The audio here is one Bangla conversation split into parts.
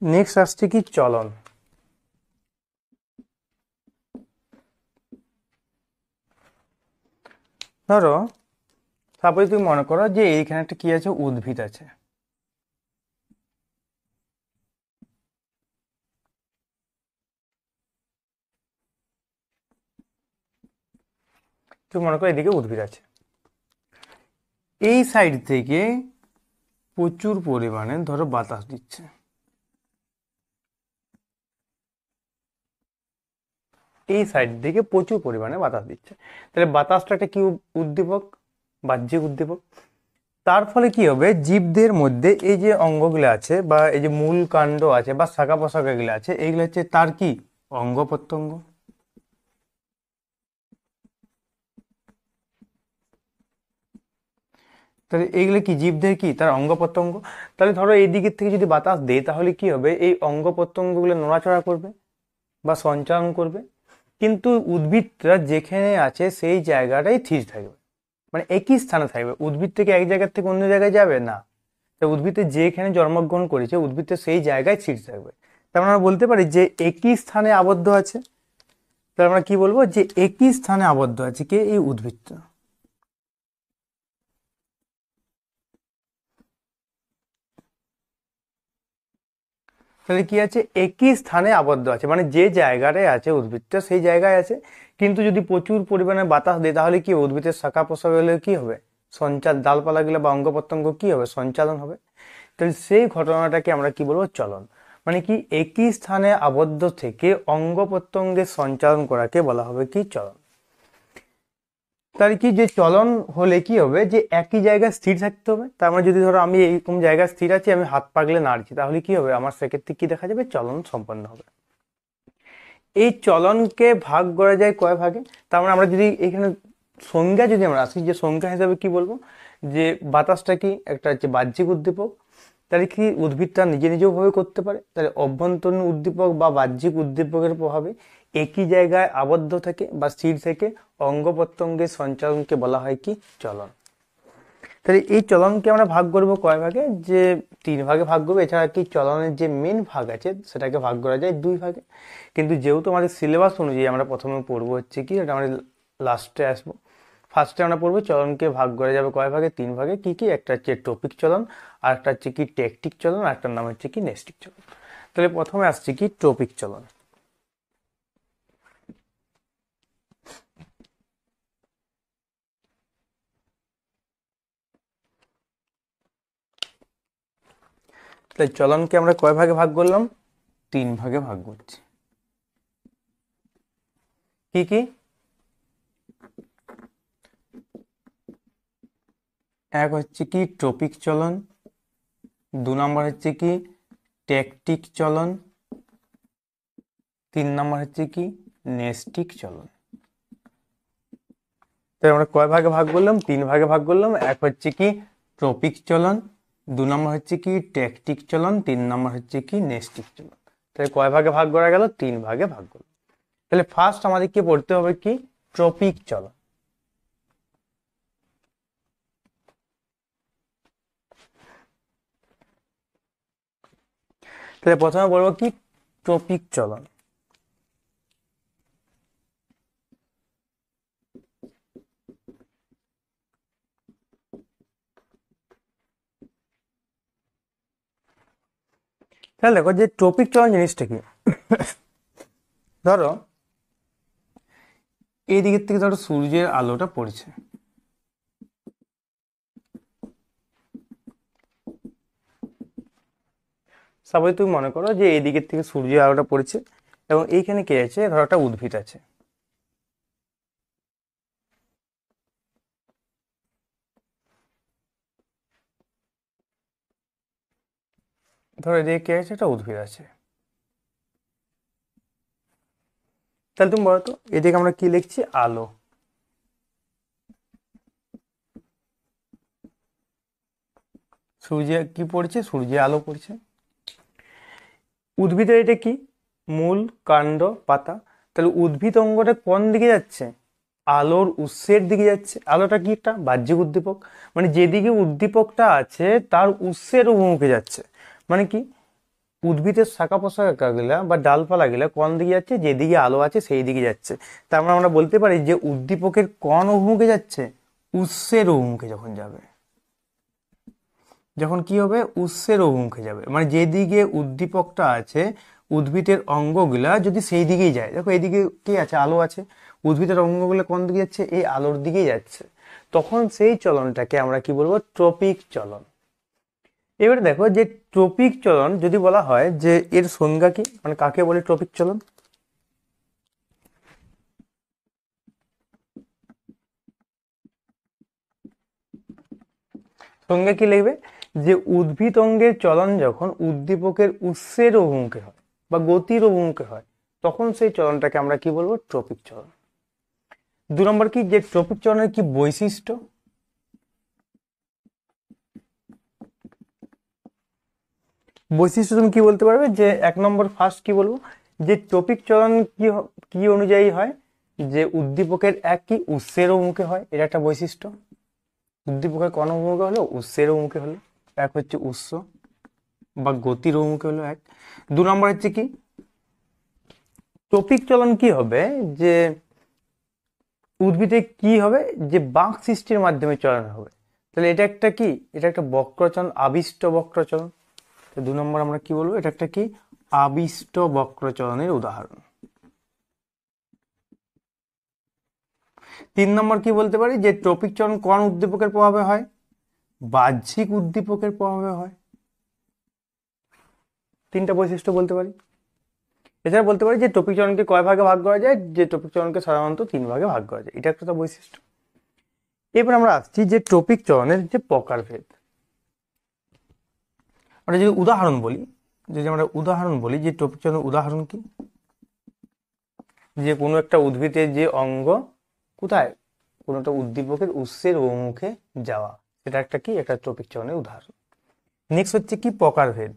নেক্সট আসছে কি চলন। ধরো তারপরে তুমি মনে করো যে এইখানে একটা কি আছে, উদ্ভিদ আছে। তুমি মনে করো এদিকে উদ্ভিদ আছে, এই সাইড থেকে প্রচুর পরিমাণে ধরো বাতাস দিচ্ছে, এই সাইড থেকে প্রচুর পরিমাণে বাতাস দিচ্ছে। তাহলে বাতাসটা একটা কি উদ্দীপক, বাহ্যিক উদ্দীপক। তার ফলে কি হবে, জীবদের মধ্যে এই যে অঙ্গগুলো আছে বা এই যে মূল কাণ্ড আছে বা শাখা প্রশাখা গুলো আছে, এইগুলো হচ্ছে তার কি অঙ্গ প্রত্যঙ্গ। তাহলে এইগুলো কি জীবদের কি তার অঙ্গ প্রত্যঙ্গ। তাহলে ধরো এই দিকের থেকে যদি বাতাস দেয় তাহলে কি হবে, এই অঙ্গ প্রত্যঙ্গগুলো নড়াচড়া করবে বা সঞ্চালন করবে। কিন্তু উদ্ভিদটা যেখানে আছে সেই জায়গাটাই স্থির থাকবে, মানে একই স্থানে থাকবে। উদ্ভিদ থেকে এক জায়গা থেকে অন্য জায়গায় যাবে না। তাই উদ্ভিদে যেখানে জন্মগ্রহণ করেছে উদ্ভিদটা সেই জায়গায় স্থির থাকবে। তার মানে আমরা বলতে পারি যে একই স্থানে আবদ্ধ আছে। তার আমরা কি বলবো, যে একই স্থানে আবদ্ধ আছে কে, এই উদ্ভিদটা। তাহলে কি আছে, একই স্থানে আবদ্ধ আছে, মানে যে জায়গাটায় আছে উদ্ভিদটা সেই জায়গায় আছে। কিন্তু যদি প্রচুর পরিমাণে বাতাস দেয় তাহলে কি হবে, উদ্ভিদের শাখা প্রশাখা হলে কি হবে, ডালপালা গুলো বা অঙ্গ প্রত্যঙ্গ কি হবে, সঞ্চালন হবে। তাহলে সেই ঘটনাটাকে আমরা কি বলবো, চলন। মানে কি একই স্থানে আবদ্ধ থেকে অঙ্গ প্রত্যঙ্গের সঞ্চালন করাকে বলা হবে কি চলন। তার কি যে চলন হলে কি হবে, যে একই জায়গায় স্থির থাকতে হবে। তার মানে যদি ধরো আমি এইরকম জায়গায় স্থির আছি, আমি হাত পাগলে নাড়ছি, তাহলে কি হবে, আমার সেক্ষেত্রে কি দেখা যাবে, চলন সম্পন্ন হবে। এই চলনকে ভাগ করা যায় কয় ভাগে। তার মানে আমরা যদি এখানে সংজ্ঞা যদি আমরা আসি, যে সংজ্ঞা হিসাবে কি বলবো, যে বাতাসটা কি একটা হচ্ছে বাহ্যিক উদ্দীপক। তাহলে কি উদ্ভিদটা নিজে নিজেও ভাবে করতে পারে। তাহলে অভ্যন্তরীণ উদ্দীপক বা বাহ্যিক উদ্দীপকের প্রভাবে একই জায়গায় আবদ্ধ থাকে বা স্থির থেকে অঙ্গ প্রত্যঙ্গের সঞ্চালনকে বলা হয় কি চলন। তাহলে এই চলনকে আমরা ভাগ করব কয় ভাগে, যে তিন ভাগে ভাগ করবো। এছাড়া কি চলনের যে মেন ভাগ আছে সেটাকে ভাগ করা যায় দুই ভাগে। কিন্তু যেহেতু আমাদের সিলেবাস অনুযায়ী আমরা প্রথমে পড়বো হচ্ছে কি, এটা আমরা লাস্টে আসবো। ফার্স্টে আমরা পড়বো চলনকে ভাগ করা যাবে কয় ভাগে, তিন ভাগে। কি কি, একটা হচ্ছে টপিক চলন, আর একটা হচ্ছে কি টেকটিক চলন, আর একটার নাম হচ্ছে কি নেস্টিক চলন। তাহলে প্রথমে আসছে কি টপিক চলন। তাহলে চলনকে আমরা কয় ভাগে ভাগ করলাম, তিন ভাগে ভাগ করছি। কি কি, এক হচ্ছে কি টপিক চলন, দু নম্বর হচ্ছে কি টেকটিক চলন, তিন নম্বর হচ্ছে কি নেস্টিক চলন। তাই আমরা কয় ভাগে ভাগ করলাম, তিন ভাগে ভাগ করলাম। এক হচ্ছে কি টপিক চলন, দু নম্বর হচ্ছে কি টেকটিক চলন, তিন নম্বর হচ্ছে কি নেস্টিক চলন। তাহলে কয় ভাগে ভাগ করা গেল, তিন ভাগে ভাগ করলাম। তাহলে ফার্স্ট আমাদেরকে পড়তে হবে কি ট্রপিক চলন। তাহলে প্রথমে বলবো কি ট্রপিক চলন। তাহলে দেখো যে ট্রপিক চলন জিনিসটা কি, ধরো এই দিকের থেকে ধরো সূর্যের আলোটা পড়ছে, সবাই তুমি মনে করো যে এই দিকের থেকে সূর্যের আলোটা পড়ছে, এবং এইখানে কে আছে, ধরো একটা উদ্ভিদ আছে। ধরো এদিকে কে আছে, একটা উদ্ভিদ আছে। তাহলে তুমি বলো তো এদিকে আমরা কি লিখছি, আলো। সূর্যে কি পড়ছে, সূর্যের আলো পড়ছে। উদ্ভিদের এটা কি, মূল, কাণ্ড, পাতা। তাহলে উদ্ভিদ অঙ্গটা কোন দিকে যাচ্ছে, আলোর উৎসের দিকে যাচ্ছে। আলোটা কি একটা বাহ্যিক উদ্দীপক, মানে যেদিকে উদ্দীপকটা আছে তার উৎসের অভিমুখে যাচ্ছে। মানে কি উদ্ভিদের শাখা প্রশাখা গুলা বা ডালপালা গুলা কোন দিকে যাচ্ছে, যেদিকে আলো আছে সেই দিকে যাচ্ছে। তার মানে আমরা বলতে পারি যে উদ্দীপকের কোন অভিমুখে যাচ্ছে, উৎসের অভিমুখে যখন যাবে, যখন কি হবে, উৎসের অভিমুখে যাবে, মানে যেদিকে উদ্দীপকটা আছে উদ্ভিদের অঙ্গগুলা যদি সেই দিকেই যায়, দেখো এইদিকে কি আছে, আলো আছে, উদ্ভিদের অঙ্গগুলো কোন দিকে যাচ্ছে, এই আলোর দিকেই যাচ্ছে, তখন সেই চলনটাকে আমরা কি বলবো, ট্রপিক চলন। এবারে দেখো যে ট্রপিক চলন যদি বলা হয় যে এর সংজ্ঞা কি, মানে কাকে বলে ট্রপিক চলন। সংজ্ঞা কি লিখবে, যে উদ্ভিদ অঙ্গের চলন যখন উদ্দীপকের উৎসের অভিমুখে হয় বা গতির অভিমুখে হয়, তখন সেই চলনটাকে আমরা কি বলবো, ট্রপিক চলন। 2 নম্বর কি, যে ট্রপিক চলনের কি বৈশিষ্ট্য। বৈশিষ্ট্য তুমি কি বলতে পারবে, যে 1 নম্বর ফার্স্ট কি বলবো, যে ট্রপিক চলন কি অনুযায়ী হয়, যে উদ্দীপকের এক কি উৎসের অভিমুখে হয়, এটা একটা বৈশিষ্ট্য। উদ্দীপকের কোন অভিমুখে হলো, উৎসের অভিমুখে হলো, এক হচ্ছে উৎস বা গতির অভিমুখে হলো এক। 2 নম্বর হচ্ছে কি, ট্রপিক চলন কি হবে, যে উদ্ভিদে কি হবে, যে বাঁক সৃষ্টির মাধ্যমে চলন হবে। তাহলে এটা একটা কি, এটা একটা বক্রচলন, আবিষ্ট বক্রচলন। 2 নম্বর আমরা কি বলবো, এটা একটা কি আবিষ্ট বক্রচলনের উদাহরণ। 3 নম্বর কি বলতে পারি, যে ট্রপিক চলন কোন উদ্দীপকের প্রভাবে হয়, বাহ্যিক উদ্দীপকের প্রভাবে হয়। 3টা বৈশিষ্ট্য বলতে পারি। এছাড়া বলতে পারি যে ট্রপিক চলনকে কয় ভাগে ভাগ করা যায়, যে ট্রপিক চলনকে সাধারণত 3 ভাগে ভাগ করা যায়, এটা একটা বৈশিষ্ট্য। এবার আমরা আসছি যে ট্রপিক চলনের যে প্রকারভেদ। আমরা যদি উদাহরণ বলি, যে ট্রপিক চলনের উদাহরণ কি, যে কোনো একটা উদ্ভিদের যে অঙ্গ কোথায়, কোনো একটা উদ্দীপকের উৎসের অভিমুখে যাওয়া, এটা একটা কি, একটা ট্রপিক চলনের উদাহরণ। নেক্সট হচ্ছে কি প্রকারভেদ।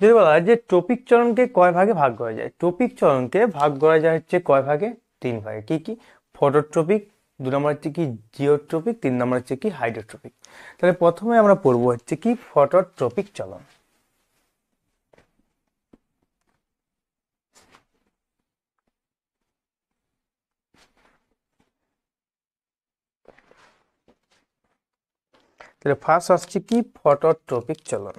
যদি বলা হয় যে ট্রপিক চলনকে কয় ভাগে ভাগ করা যায়, ট্রপিক চলনকে ভাগ করা যায় হচ্ছে কয় ভাগে, 3 ভাগে। কি কি, ফটোট্রপিক, 2 নম্বর হচ্ছে কি জিওট্রপিক, 3 নম্বর হচ্ছে কি হাইড্রোট্রপিক। তাহলে প্রথমে আমরা পড়বো হচ্ছে কি ফটোট্রপিক চলন। তাহলে ফার্স্ট আসছে কি ফটোট্রপিক চলন।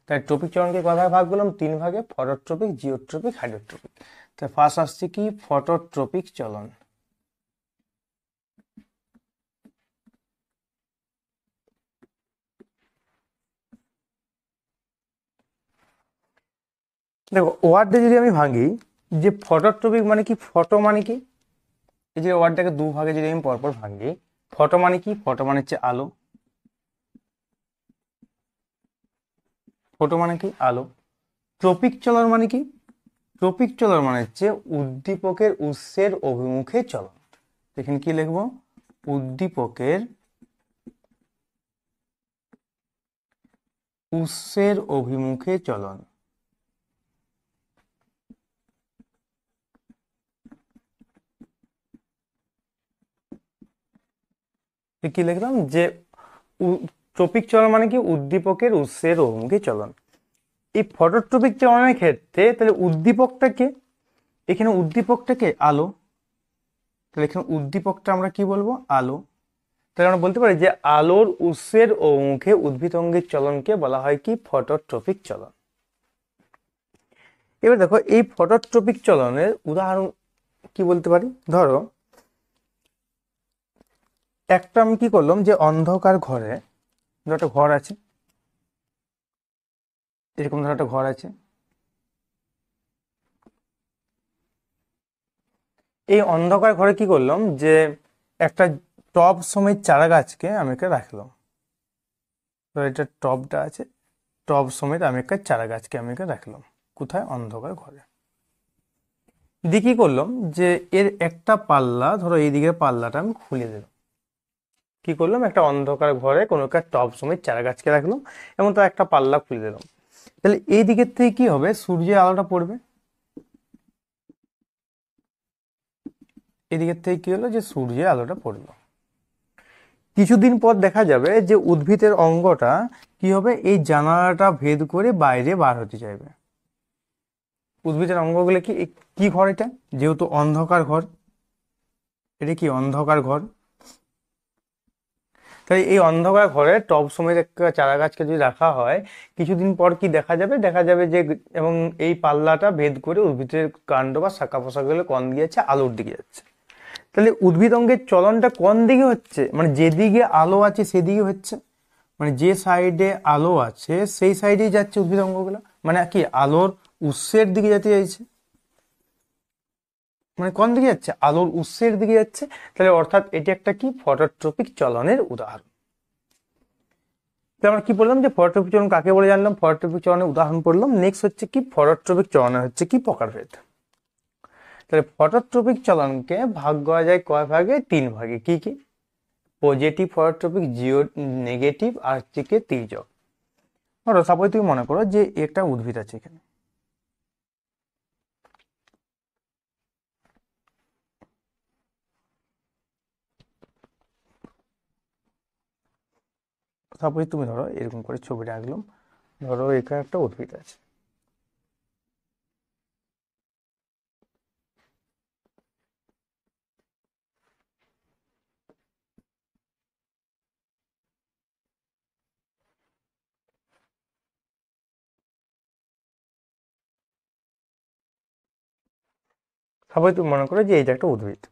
তাই ট্রপিক চলনকে কয় ভাগে ভাগ করলাম, 3 ভাগে, ফটোট্রপিক, জিওট্রপিক, হাইড্রোট্রপিক। তাই ফার্স্ট আসছে কি ফটোট্রপিক চলন। দেখো ওয়ার্ডটা যদি আমি ভাঙি, যে ফটোট্রপিক মানে কি, ফটো মানে কি, এই যে ওয়ার্ডটাকে 2 ভাগে যদি আমি পরপর ভাঙি, ফটো মানে কি, ফটো মানে হচ্ছে আলো, ফটো মানে কি আলো। ট্রপিক চলন মানে কি, ট্রপিক চলন মানে হচ্ছে উদ্দীপকের উৎসের অভিমুখে চলন। এখানে কি লিখবো, উদ্দীপকের উৎসের অভিমুখে চলন। কি লিখলাম, যে ট্রপিক চলন মানে কি উদ্দীপকের উৎসের অভিমুখে চলন। এই ফটোট্রপিক চলনের ক্ষেত্রে তাহলে উদ্দীপকটাকে, এখানে উদ্দীপকটাকে আলো, তাহলে এখানে উদ্দীপকটা আমরা কি বলবো, আলো। তাহলে আমরা বলতে পারি যে আলোর উৎসের অভিমুখে উদ্ভিদ অঙ্গের চলনকে বলা হয় কি ফটোট্রপিক চলন। এবার দেখো এই ফটোট্রপিক চলনের উদাহরণ কি বলতে পারি, ধরো একটা আমি কি করলাম, যে অন্ধকার ঘরে, একটা ঘর আছে, এরকম ধরো একটা ঘর আছে, এই অন্ধকার ঘরে কি করলাম, যে একটা টব সমেত চারা গাছকে আমি একটা রাখলাম, তো এটা টবটা আছে, টব সমেত আমি একটা চারা গাছকে আমি একটা রাখলাম কোথায়, অন্ধকার ঘরে। দিয়ে কি করলাম, যে এর একটা পাল্লা, ধরো এই দিকের পাল্লাটা আমি খুলে দিলাম, কি করলাম, একটা অন্ধকার ঘরে কোনো একটা টব সমেত চারা গাছকে রাখলাম এবং তার একটা পাল্লা খুলে দিলাম। তাহলে এই দিকের থেকে কি হবে, সূর্যের আলোটা পড়বে, এদিকের থেকে কি হলো, যে সূর্যের আলোটা পড়লো। কিছুদিন পর দেখা যাবে যে উদ্ভিদের অঙ্গটা কি হবে, এই জানালাটা ভেদ করে বাইরে বার হতে চাইবে। উদ্ভিদের অঙ্গগুলো কি কি ঘর এটা, যেহেতু অন্ধকার ঘর, এটা কি অন্ধকার ঘর। তাই এই অন্ধকার ঘরে টব সমেত একটা চারা গাছকে যদি রাখা হয়, কিছুদিন পর কি দেখা যাবে যে এবং এই পাল্লাটা ভেদ করে উদ্ভিদের কাণ্ড বা শাখা পোশাকগুলো কোন দিকে যাচ্ছে, আলোর দিকে যাচ্ছে। তাহলে উদ্ভিদ অঙ্গের চলনটা কোন দিকে হচ্ছে, মানে যেদিকে আলো আছে সেদিকে হচ্ছে, মানে যে সাইডে আলো আছে সেই সাইডেই যাচ্ছে উদ্ভিদ অঙ্গগুলো, মানে কি আলোর উৎসের দিকে যেতে চাইছে। মানে কোন দিকে যাচ্ছে, আলোর উৎসের দিকে যাচ্ছে। তাহলে অর্থাৎ এটি একটা কি ফটোট্রপিক চলনের উদাহরণ। আমরা কি বললাম যে ফটোট্রপিক চলন কাকে বলে জানলাম, ফটোট্রপিক চলনের উদাহরণ পড়লাম। নেক্সট হচ্ছে কি ফটোট্রপিক চলনের হচ্ছে কি প্রকারভেদ। তাহলে ফটোট্রপিক চলনকে ভাগ করা যায় কয় ভাগে, 3 ভাগে। কি কি, পজিটিভ ফটোট্রপিক, জিও নেগেটিভ, আর হচ্ছে কি তির্যক। ধরো সাপোজ তুমি মনে করো যে একটা উদ্ভিদ আছে এখানে, সাপোজ তুমি ধরো এরকম করে ছবিটা আঁকলাম, ধরো এখানে একটা উদ্ভিদ আছে, সাপোজ তুমি মনে করো যে এই যে একটা উদ্ভিদ,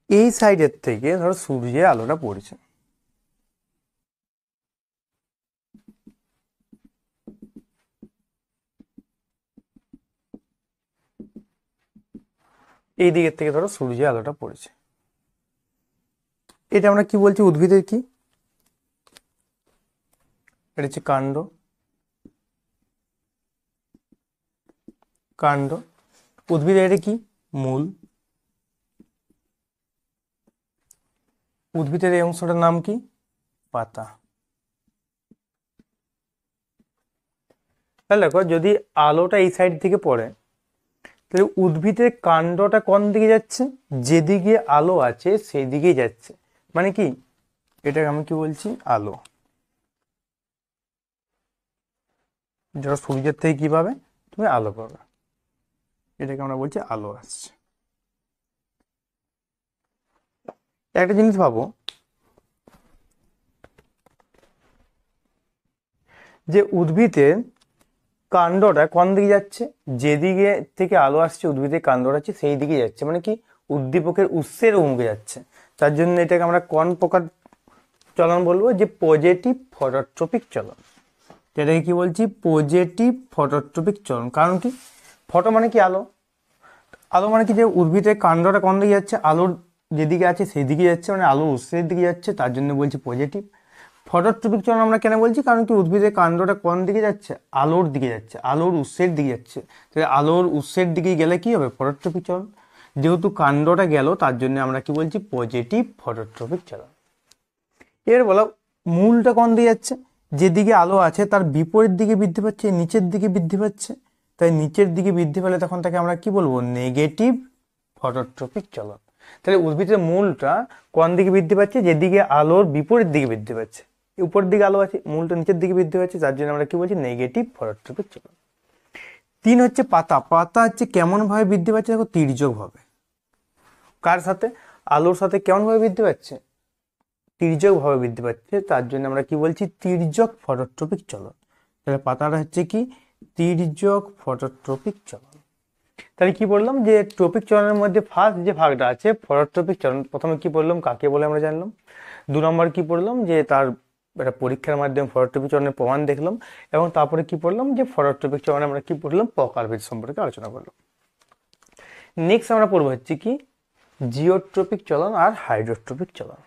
এই সাইডের থেকে ধরো সূর্যের আলোটা পড়ছে, এই দিকের থেকে ধরো সূর্যের আলোটা পড়েছে। এটা আমরা কি বলছি, উদ্ভিদের কি, এটা হচ্ছে কাণ্ড, কাণ্ড। উদ্ভিদের এটা কি, মূল। উদ্ভিদের এই অংশটার নাম কি, পাতা। তাহলে দেখো যদি আলোটা এই সাইড থেকে পড়ে, তাহলে উদ্ভিদের কাণ্ডটা কোন দিকে যাচ্ছে, যেদিকে আলো আছে সেই দিকেই যাচ্ছে। মানে কি, এটাকে আমি কি বলছি, আলো। ধরো সূর্যের থেকে কি পাবে, তুমি আলো পাবে, এটাকে আমরা বলছি আলো আসছে। একটা জিনিস ভাবো, যে উদ্ভিদের কাণ্ডটা কোন দিকে যাচ্ছে, যেদিকে থেকে আলো আসছে উদ্ভিদের কাণ্ডটা আছে সেই দিকে যাচ্ছে। মানে কি, উদ্দীপকের উৎসের অভিমুখে যাচ্ছে। তার জন্য এটাকে আমরা কোন প্রকার চলন বলবো, যে পজিটিভ ফটোট্রপিক চলন। এটাকে কি বলছি, পজিটিভ ফটোট্রপিক চলন। কারণ কি, ফটো মানে কি আলো, আলো মানে কি যে উদ্ভিদের কাণ্ডটা কোন দিকে যাচ্ছে, আলোর যেদিকে আছে সেই দিকে যাচ্ছে, মানে আলোর উৎসের দিকে যাচ্ছে, তার জন্য বলছি পজিটিভ। ফটোট্রপিক চলন আমরা কেন বলছি, কারণ কি উদ্ভিদের কাণ্ডটা কোন দিকে যাচ্ছে, আলোর দিকে যাচ্ছে, আলোর উৎসের দিকে যাচ্ছে। তাহলে আলোর উৎসের দিকে গেলে কি হবে, ফটোট্রপিক চলন। যেহেতু কাণ্ডটা গেল তার জন্য আমরা কি বলছি, পজিটিভ ফটোট্রপিক চলন। এর বলা মূলটা কোন দিকে যাচ্ছে, যেদিকে আলো আছে তার বিপরীত দিকে বৃদ্ধি পাচ্ছে, নিচের দিকে বৃদ্ধি পাচ্ছে। তাই নিচের দিকে বৃদ্ধি পেলে তখন তাকে আমরা কি বলবো, নেগেটিভ ফটোট্রপিক চলন। তাহলে উদ্ভিদের মূলটা কোন দিকে বৃদ্ধি পাচ্ছে, যেদিকে আলোর বিপরীত দিকে বৃদ্ধি পাচ্ছে। উপরের দিকে আলো আছে, মূলটা নিচের দিকে বৃদ্ধি পাচ্ছে, যার জন্য আমরা কি বলছি, নেগেটিভ ফটোট্রপিক চলন। 3 হচ্ছে পাতা। পাতা হচ্ছে কেমন ভাবে বৃদ্ধি পাচ্ছে, দেখো তির্যক ভাবে। কার সাথে, আলোর সাথে কেমন ভাবে বৃদ্ধি পাচ্ছে, তির্যক ভাবে বৃদ্ধি পাচ্ছে, তার জন্য আমরা কি বলছি, তির্যক ফটোট্রপিক চলন। তাহলে পাতাটা হচ্ছে কি, তির্যক ফটোট্রপিক চলন। তাহলে কি বললাম, যে ট্রপিক চলনের মধ্যে ফার্স্ট যে ভাগটা আছে ফটোট্রপিক চলন, প্রথমে কি বললাম, কাকে বলে আমরা জানলাম। 2 নম্বর কি পড়লাম, যে তার একটা পরীক্ষার মাধ্যমে ফটোট্রপিক চলনের প্রমাণ দেখলাম। এবং তারপরে কি পড়লাম, যে ফটোট্রপিক চলনে আমরা কি পড়লাম, প্রকারভেদ সম্পর্কে আলোচনা করলাম। নেক্সট আমরা পড়বো হচ্ছে কি, জিওট্রপিক চলন আর হাইড্রোট্রপিক চলন।